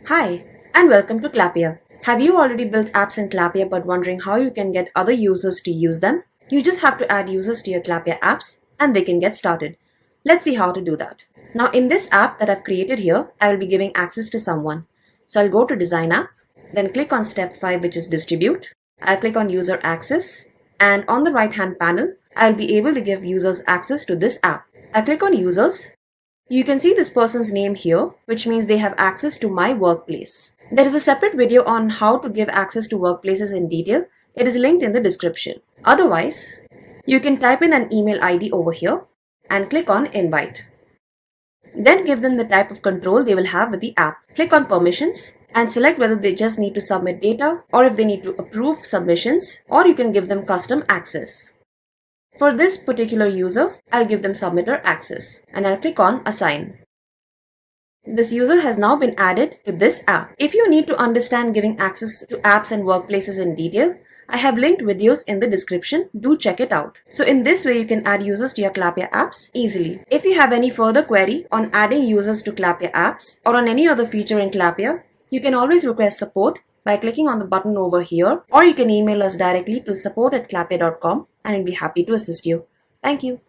Hi, and welcome to Clappia. Have you already built apps in Clappia but wondering how you can get other users to use them? You just have to add users to your Clappia apps and they can get started. Let's see how to do that. Now in this app that I've created here, I will be giving access to someone. So I'll go to Design App, then click on Step 5 which is Distribute. I'll click on User Access, and on the right hand panel, I'll be able to give users access to this app. I'll click on Users. You can see this person's name here, which means they have access to my workplace. There is a separate video on how to give access to workplaces in detail. It is linked in the description. Otherwise, you can type in an email ID over here and click on Invite. Then give them the type of control they will have with the app. Click on Permissions and select whether they just need to submit data or if they need to approve submissions, or you can give them custom access. For this particular user, I'll give them submitter access and I'll click on Assign. This user has now been added to this app. If you need to understand giving access to apps and workplaces in detail, I have linked videos in the description. Do check it out. So in this way, you can add users to your Clappia apps easily. If you have any further query on adding users to Clappia apps or on any other feature in Clappia, you can always request support by clicking on the button over here, or you can email us directly to support@clappia.com and we'll be happy to assist you. Thank you.